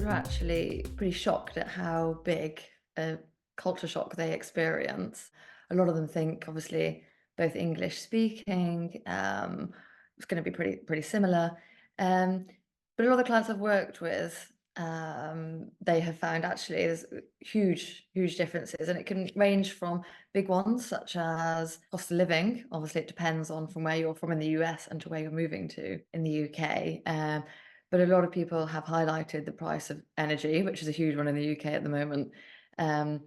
are actually pretty shocked at how big a culture shock they experience. A lot of them think, obviously, both English speaking, it's going to be pretty similar. Um, but a lot of the clients I've worked with, they have found actually there's huge differences, and it can range from big ones such as cost of living. Obviously, it depends on from where you're from in the US and to where you're moving to in the UK. But a lot of people have highlighted the price of energy, which is a huge one in the UK at the moment. Um,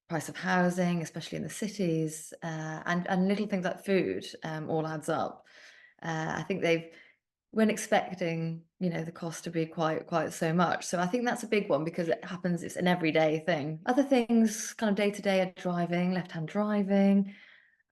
Price of housing, especially in the cities, and little things like food, all adds up. I think they've weren't expecting, the cost to be quite so much. So I think that's a big one because it happens, it's an everyday thing. Other things kind of day to day are driving, left-hand driving,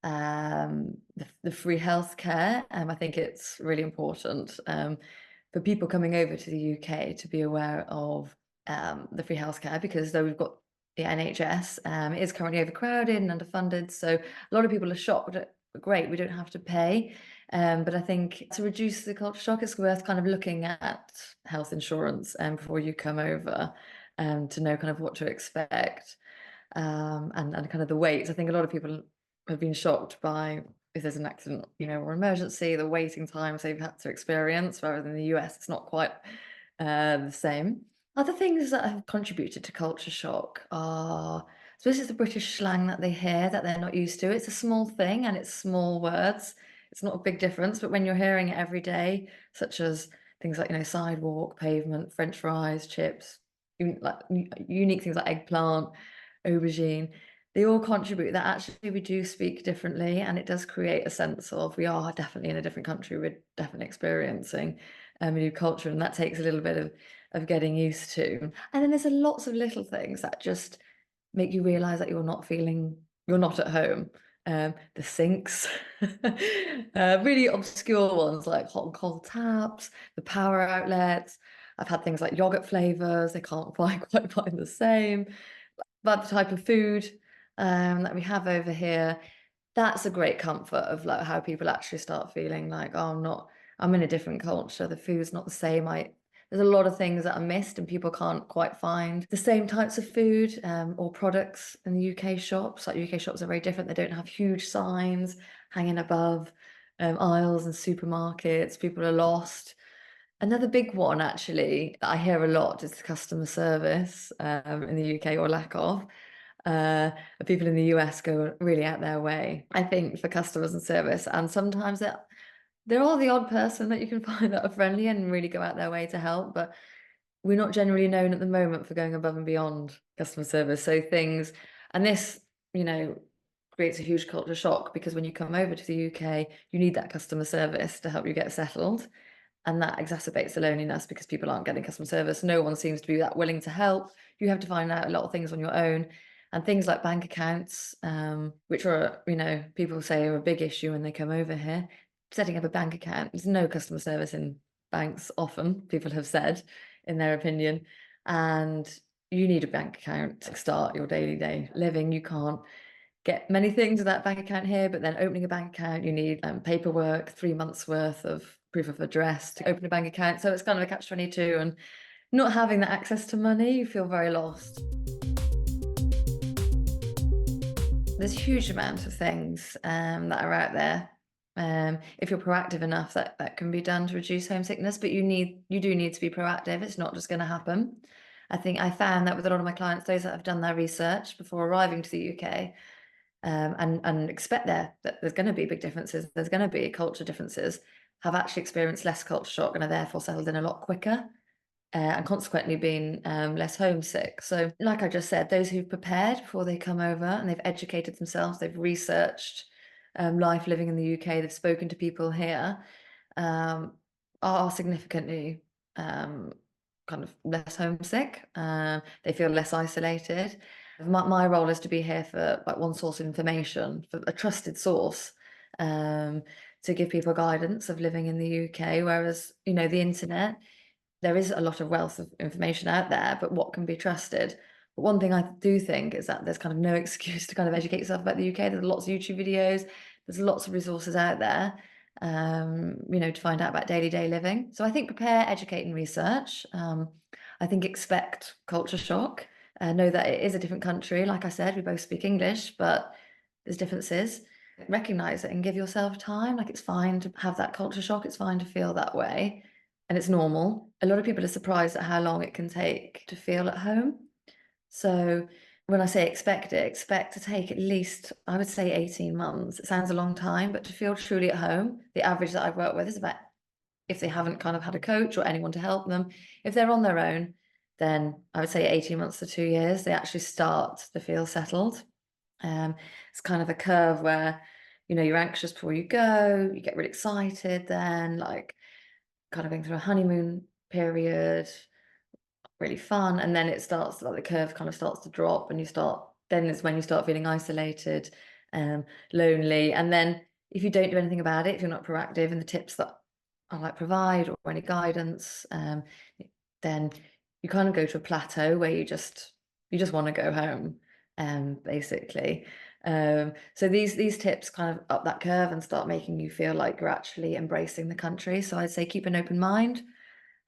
the free healthcare. I think it's really important for people coming over to the UK to be aware of the free healthcare, because though we've got the NHS, it is currently overcrowded and underfunded. So a lot of people are shocked at, great, we don't have to pay. But I think to reduce the culture shock, it's worth kind of looking at health insurance before you come over, to know kind of what to expect, and kind of the waits. I think a lot of people have been shocked by if there's an accident, or emergency, the waiting times they've had to experience, whereas in the US, it's not quite the same. Other things that have contributed to culture shock are, I suppose it's the British slang that they hear that they're not used to. It's a small thing and it's small words. It's not a big difference, but when you're hearing it every day, such as things like, sidewalk, pavement, French fries, chips, like unique things like eggplant, aubergine, they all contribute that actually we do speak differently, and it does create a sense of we are definitely in a different country, we're definitely experiencing a new culture, and that takes a little bit of getting used to. And then there's lots of little things that just make you realize that you're not at home. The sinks, really obscure ones like hot and cold taps, the power outlets. I've had things like yogurt flavors, they can't quite find the same. But the type of food that we have over here, that's a great comfort of like how people actually start feeling like, oh, I'm in a different culture. The food's not the same. There's a lot of things that are missed and people can't quite find the same types of food or products in the UK shops. Like UK shops are very different. They don't have huge signs hanging above aisles and supermarkets. People are lost. Another big one, actually, that I hear a lot is customer service in the UK, or lack of. People in the US go really out their way, I think, for customers and service. And sometimes there are the odd person that you can find that are friendly and really go out their way to help. But we're not generally known at the moment for going above and beyond customer service. So things, and this, creates a huge culture shock, because when you come over to the UK, you need that customer service to help you get settled. And that exacerbates the loneliness because people aren't getting customer service. No one seems to be that willing to help. You have to find out a lot of things on your own. And things like bank accounts, which are, people say are a big issue when they come over here. Setting up a bank account, there's no customer service in banks often, people have said, in their opinion. And you need a bank account to start your day living. You can't get many things with that bank account here, but then opening a bank account, you need paperwork, 3 months worth of proof of address to open a bank account. So it's kind of a catch-22, and not having that access to money, you feel very lost. There's a huge amount of things that are out there. If you're proactive enough, that can be done to reduce homesickness, but you do need to be proactive. It's not just going to happen. I think I found that with a lot of my clients, those that have done their research before arriving to the UK, and expect that there's going to be big differences, there's going to be culture differences, have actually experienced less culture shock and are therefore settled in a lot quicker, and consequently been less homesick. So like I just said, those who've prepared before they come over and they've educated themselves, they've researched life living in the UK, they've spoken to people here, are significantly kind of less homesick. They feel less isolated. My role is to be here for like one source of information, for a trusted source, to give people guidance of living in the UK. Whereas, the internet, there is a lot of wealth of information out there, but what can be trusted? But one thing I do think is that there's kind of no excuse to kind of educate yourself about the UK. There's lots of YouTube videos, there's lots of resources out there, to find out about day living. So I think prepare, educate, and research. I think expect culture shock. Know that it is a different country. Like I said, we both speak English, but there's differences. Recognize it and give yourself time. Like it's fine to have that culture shock. It's fine to feel that way. And it's normal. A lot of people are surprised at how long it can take to feel at home. So when I say expect it, expect to take at least, I would say 18 months. It sounds a long time, but to feel truly at home, the average that I've worked with is about, if they haven't kind of had a coach or anyone to help them, if they're on their own, then I would say 18 months to 2 years, they actually start to feel settled. It's kind of a curve where, you're anxious before you go, you get really excited, then like kind of going through a honeymoon period, really fun, and then it starts, like the curve kind of starts to drop, and then is when you start feeling isolated, lonely, and then if you don't do anything about it, if you're not proactive in the tips that I like provide or any guidance, then you kind of go to a plateau where you just want to go home, basically. So these tips kind of up that curve and start making you feel like you're actually embracing the country. So I'd say keep an open mind,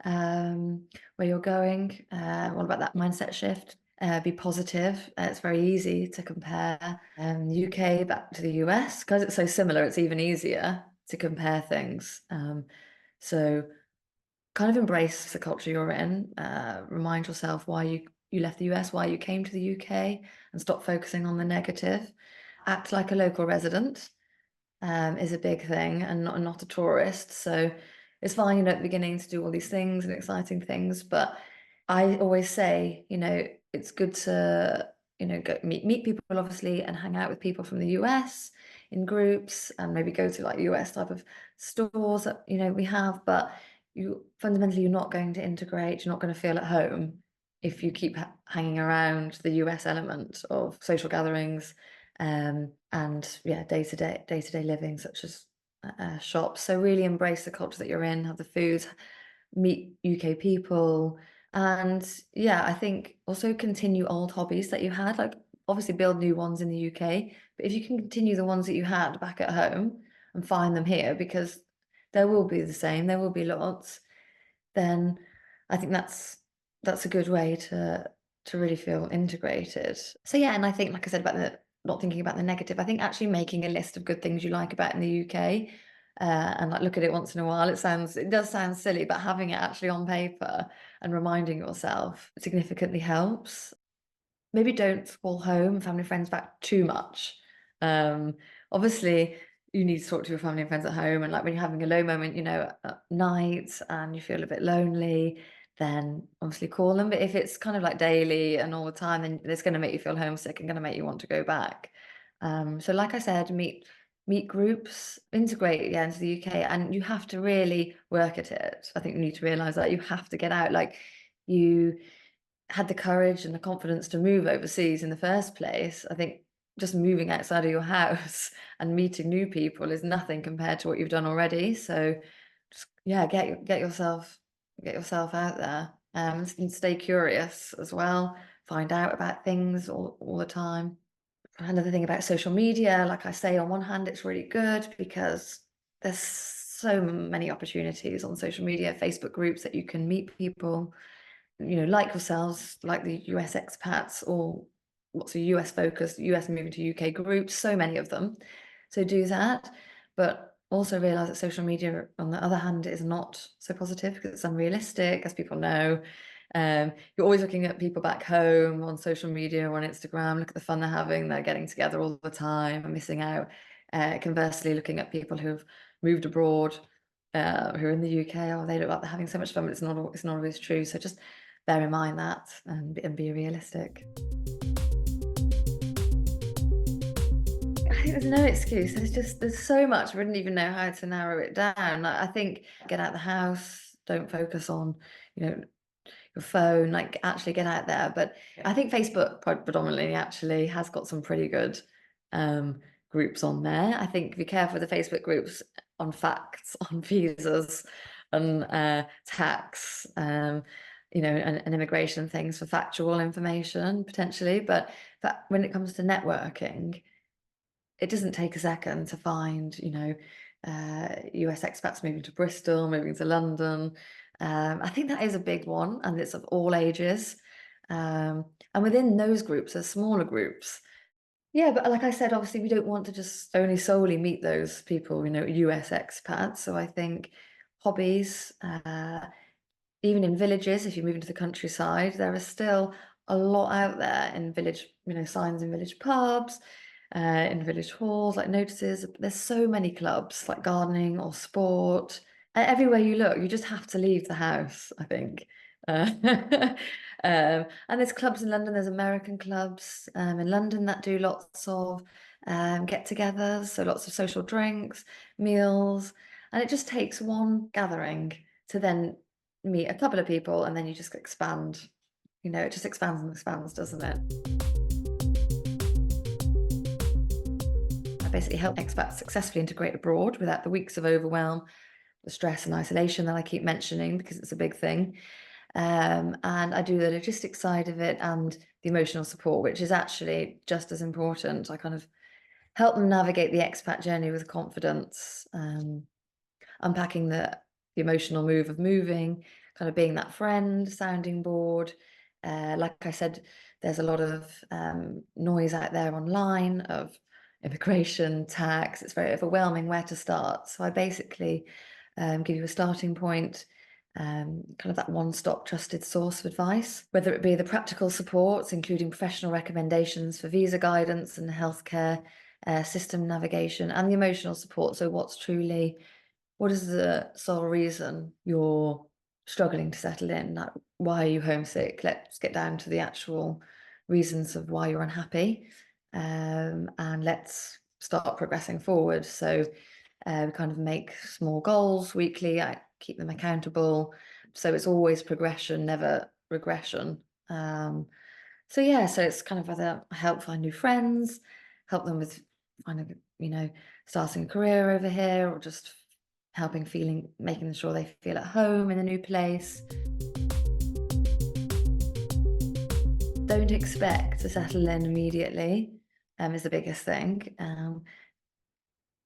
where you're going. All about that mindset shift. Be positive. It's very easy to compare UK back to the US because it's so similar. It's even easier to compare things. So kind of embrace the culture you're in. Remind yourself why you left the US, why you came to the UK, and stop focusing on the negative. Act like a local resident, is a big thing, and not a tourist. So it's fine, at the beginning to do all these things and exciting things, but I always say, it's good to, go meet people, obviously, and hang out with people from the US in groups, and maybe go to like US type of stores that, we have, but fundamentally, you're not going to integrate, you're not going to feel at home if you keep hanging around the US element of social gatherings, and yeah, day-to-day living, such as shops. So really embrace the culture that you're in, have the foods, meet UK people, and yeah, I think also continue old hobbies that you had, like obviously build new ones in the UK, but if you can continue the ones that you had back at home and find them here, because there will be the same, there will be lots, then I think that's a good way to really feel integrated. So yeah, and I think, like I said, about the not thinking about the negative, I think actually making a list of good things you like about in the UK, and like look at it once in a while. It does sound silly, but having it actually on paper and reminding yourself significantly helps. Maybe don't call home and family and friends back too much. Um, Obviously, you need to talk to your family and friends at home, and like when you're having a low moment, at night and you feel a bit lonely, then obviously call them. But if it's kind of like daily and all the time, then it's going to make you feel homesick and going to make you want to go back. So like I said, meet groups, integrate, yeah, into the UK, and you have to really work at it. I think you need to realize that you have to get out. Like you had the courage and the confidence to move overseas in the first place. I think just moving outside of your house and meeting new people is nothing compared to what you've done already. So just, yeah, get yourself out there, and stay curious as well. Find out about things all the time. Another thing about social media, like I say, on one hand, it's really good because there's so many opportunities on social media, Facebook groups that you can meet people, like yourselves, like the US expats, or lots of US focused, US moving to UK groups, so many of them. So do that, but also realize that social media, on the other hand, is not so positive because it's unrealistic, as people know. You're always looking at people back home on social media or on Instagram, look at the fun they're having, they're getting together all the time and missing out. Conversely, looking at people who've moved abroad, who are in the UK, oh, they look like they're having so much fun, but it's not always true. So just bear in mind that, and be realistic. I think there's no excuse. There's so much. I wouldn't even know how to narrow it down. Like, I think get out the house. Don't focus on, your phone. Like actually get out there. But I think Facebook predominantly actually has got some pretty good groups on there. I think be careful with the Facebook groups on facts, on visas, on tax, and immigration things for factual information potentially. But when it comes to networking, it doesn't take a second to find, US expats moving to Bristol, moving to London, I think that is a big one, and it's of all ages. And within those groups, there's smaller groups. Yeah, but like I said, obviously we don't want to just only solely meet those people, US expats. So I think hobbies, even in villages, if you move into the countryside, there is still a lot out there in village, signs in village pubs, in village halls, like notices. There's so many clubs like gardening or sport. Everywhere you look, you just have to leave the house, I think. Uh, and there's clubs in London, there's American clubs in London that do lots of get-togethers, so lots of social drinks, meals, and it just takes one gathering to then meet a couple of people, and then you just expand. It just expands and expands, doesn't it? I basically help expats successfully integrate abroad without the weeks of overwhelm, the stress and isolation that I keep mentioning because it's a big thing. And I do the logistics side of it and the emotional support, which is actually just as important. I kind of help them navigate the expat journey with confidence, unpacking the emotional move of moving, kind of being that friend, sounding board. Like I said, there's a lot of noise out there online of immigration, tax. It's very overwhelming where to start. So I basically give you a starting point, kind of that one-stop trusted source of advice, whether it be the practical supports, including professional recommendations for visa guidance and healthcare system navigation, and the emotional support. So what is the sole reason you're struggling to settle in? Like, why are you homesick? Let's get down to the actual reasons of why you're unhappy, and let's start progressing forward. So we kind of make small goals weekly. I keep them accountable. So it's always progression, never regression. So yeah, so it's kind of whether I help find new friends, help them with finding, starting a career over here, or just making sure they feel at home in a new place. Don't expect to settle in immediately, is the biggest thing.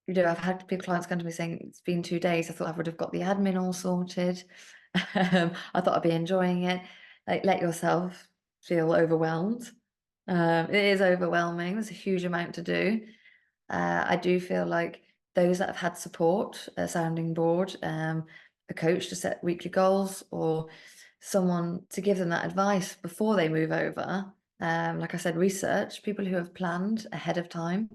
I've had clients come to me saying, it's been 2 days. I thought I would have got the admin all sorted. I thought I'd be enjoying it. Like, let yourself feel overwhelmed. It is overwhelming. There's a huge amount to do. I do feel like those that have had support, a sounding board, a coach to set weekly goals, or someone to give them that advice before they move over. Like I said, research, people who have planned ahead of time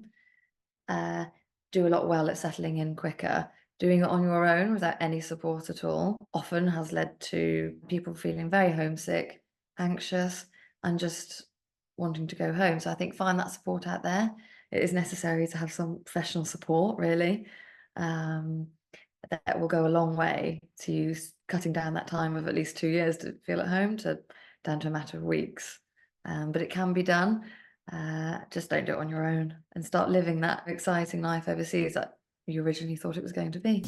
uh, do a lot well at settling in quicker. Doing it on your own without any support at all often has led to people feeling very homesick, anxious, and just wanting to go home. So I think find that support out there. It is necessary to have some professional support, really. That will go a long way to you cutting down that time of at least 2 years to feel at home down to a matter of weeks. But it can be done. Just don't do it on your own and start living that exciting life overseas that you originally thought it was going to be.